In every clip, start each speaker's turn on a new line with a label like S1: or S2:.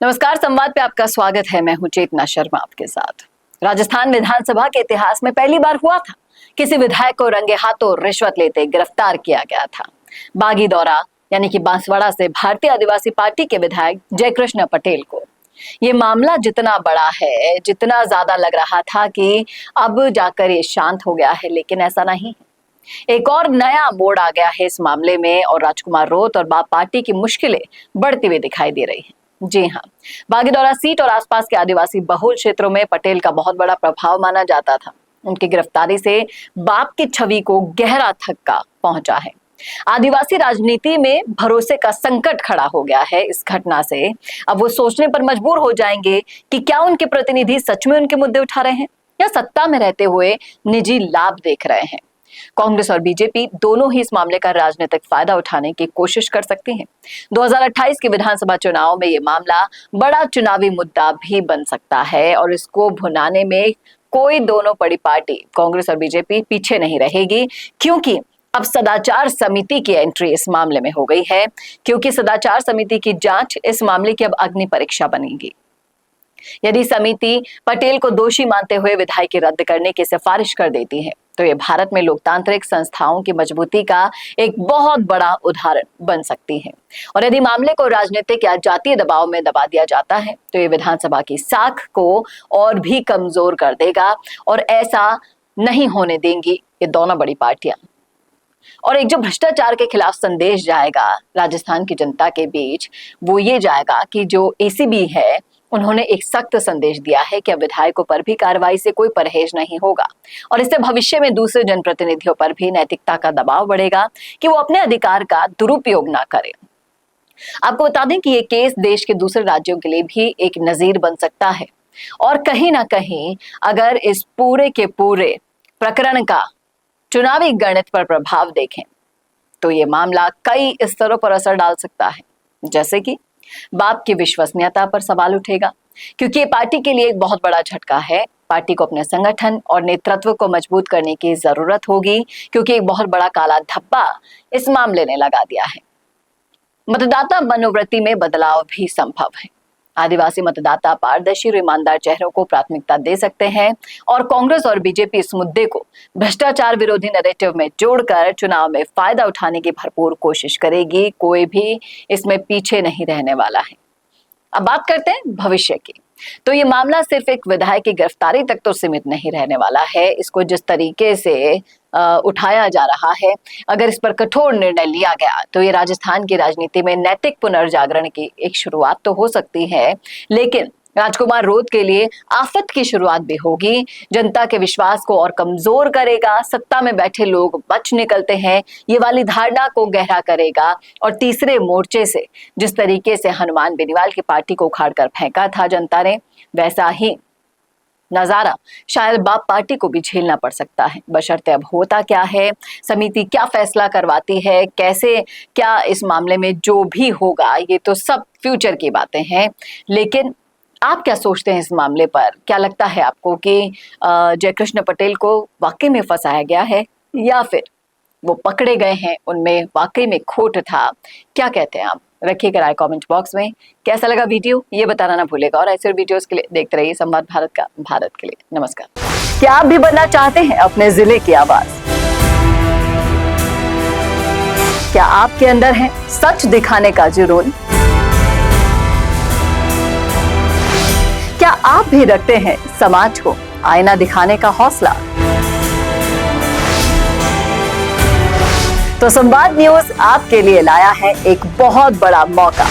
S1: नमस्कार, संवाद पे आपका स्वागत है। मैं हूं चेतना शर्मा आपके साथ। राजस्थान विधानसभा के इतिहास में पहली बार हुआ था किसी विधायक को रंगे हाथों रिश्वत लेते गिरफ्तार किया गया था। बागी दौरा यानी कि बांसवाड़ा से भारतीय आदिवासी पार्टी के विधायक जयकृष्ण पटेल को। ये मामला जितना बड़ा है, जितना ज्यादा लग रहा था कि अब जाकर ये शांत हो गया है, लेकिन ऐसा नहीं है। एक और नया मोड़ आ गया है इस मामले में और राजकुमार रोत और बाप पार्टी की मुश्किलें बढ़ती हुई दिखाई दे रही हैं। जी हाँ, बागीदौरा सीट और आसपास के आदिवासी बहुल क्षेत्रों में पटेल का बहुत बड़ा प्रभाव माना जाता था। उनकी गिरफ्तारी से बाप की छवि को गहरा धक्का पहुंचा है। आदिवासी राजनीति में भरोसे का संकट खड़ा हो गया है इस घटना से। अब वो सोचने पर मजबूर हो जाएंगे कि क्या उनके प्रतिनिधि सच में उनके मुद्दे उठा रहे हैं या सत्ता में रहते हुए निजी लाभ देख रहे हैं। कांग्रेस और बीजेपी दोनों ही इस मामले का राजनीतिक फायदा उठाने की कोशिश कर सकती हैं। 2028 के विधानसभा चुनाव में ये मामला बड़ा चुनावी मुद्दा भी बन सकता है और इसको भुनाने में कोई दोनों बड़ी पार्टी कांग्रेस और बीजेपी पीछे नहीं रहेगी, क्योंकि अब सदाचार समिति की एंट्री इस मामले में हो गई है। क्योंकि सदाचार समिति की जांच इस मामले की अब अग्नि परीक्षा बनेगी। यदि समिति पटेल को दोषी मानते हुए विधायकी रद्द करने की सिफारिश कर देती है तो ये भारत में लोकतांत्रिक संस्थाओं की मजबूती का एक बहुत बड़ा उदाहरण बन सकती है। और यदि मामले को राजनीतिक या जातीय दबाव में दबा दिया जाता है तो ये विधानसभा की साख को और भी कमजोर कर देगा और ऐसा नहीं होने देंगी ये दोनों बड़ी पार्टियां। और एक जो भ्रष्टाचार के खिलाफ संदेश जाएगा राजस्थान की जनता के बीच, वो ये जाएगा कि जो एसीबी है उन्होंने एक सख्त संदेश दिया है कि अब विधायकों पर भी कार्रवाई से कोई परहेज नहीं होगा और इससे भविष्य में दूसरे जनप्रतिनिधियों पर भी नैतिकता का दबाव बढ़ेगा कि वो अपने अधिकार का दुरुपयोग ना करें। आपको बता दें कि ये केस देश के दूसरे राज्यों के लिए भी एक नजीर बन सकता है और कहीं ना कहीं अगर इस पूरे के पूरे प्रकरण का चुनावी गणित पर प्रभाव देखें तो ये मामला कई स्तरों पर असर डाल सकता है। जैसे कि बाप की विश्वसनीयता पर सवाल उठेगा, क्योंकि ये पार्टी के लिए एक बहुत बड़ा झटका है। पार्टी को अपने संगठन और नेतृत्व को मजबूत करने की जरूरत होगी, क्योंकि एक बहुत बड़ा काला धब्बा इस मामले ने लगा दिया है। मतदाता मनोवृत्ति में बदलाव भी संभव है। आदिवासी मतदाता पारदर्शी और ईमानदार चेहरों को प्राथमिकता दे सकते हैं और कांग्रेस और बीजेपी इस मुद्दे को भ्रष्टाचार विरोधी नैरेटिव में जोड़कर चुनाव में फायदा उठाने की भरपूर कोशिश करेगी। कोई भी इसमें पीछे नहीं रहने वाला है। अब बात करते हैं भविष्य की। तो ये मामला सिर्फ एक विधायक की गिरफ्तारी तक तो सीमित नहीं रहने वाला है। इसको जिस तरीके से उठाया जा रहा है, अगर इस पर कठोर निर्णय लिया गया तो ये राजस्थान की राजनीति में नैतिक पुनर्जागरण की एक शुरुआत तो हो सकती है, लेकिन राजकुमार रोत के लिए आफत की शुरुआत भी होगी। जनता के विश्वास को और कमजोर करेगा। सत्ता में बैठे लोग बच निकलते हैं ये वाली धारणा को गहरा करेगा और तीसरे मोर्चे से जिस तरीके से हनुमान बेनीवाल की पार्टी को उखाड़कर फेंका था जनता ने, वैसा ही नजारा शायद बाप पार्टी को भी झेलना पड़ सकता है। बशर्ते अब होता क्या है, समिति क्या फैसला करवाती है, कैसे क्या इस मामले में जो भी होगा, ये तो सब फ्यूचर की बातें हैं। लेकिन आप क्या सोचते हैं इस मामले पर? क्या लगता है आपको कि जयकृष्ण पटेल को वाकई में फंसाया गया है या फिर वो पकड़े गए हैं, उनमें वाकई में खोट था? क्या कहते हैं आप? रखिएगा राय कमेंट बॉक्स में। कैसा लगा वीडियो ये बताना ना भूलेगा और ऐसे वीडियोस के लिए देखते रहिए संवाद भारत का, भारत के लिए। नमस्कार। क्या आप भी बनना चाहते हैं अपने जिले की आवाज? क्या आपके अंदर है सच दिखाने का जुनून? क्या आप भी रखते हैं समाज को आईना दिखाने का हौसला? तो संवाद न्यूज आपके लिए लाया है एक बहुत बड़ा मौका।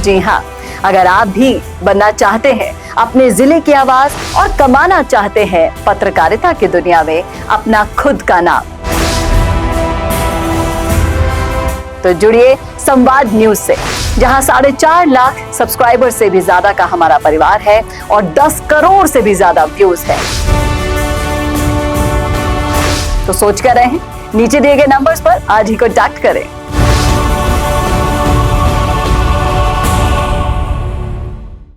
S1: जी हाँ, अगर आप भी बनना चाहते हैं अपने जिले की आवाज और कमाना चाहते हैं पत्रकारिता की दुनिया में अपना खुद का नाम, तो जुड़िए संवाद न्यूज से, जहां 4.5 लाख सब्सक्राइबर से भी ज्यादा का हमारा परिवार है और 10 करोड़ से भी ज्यादा व्यूज है। तो सोच कर रहें, नीचे दिए गए नंबर्स पर आज ही कॉन्टैक्ट करें।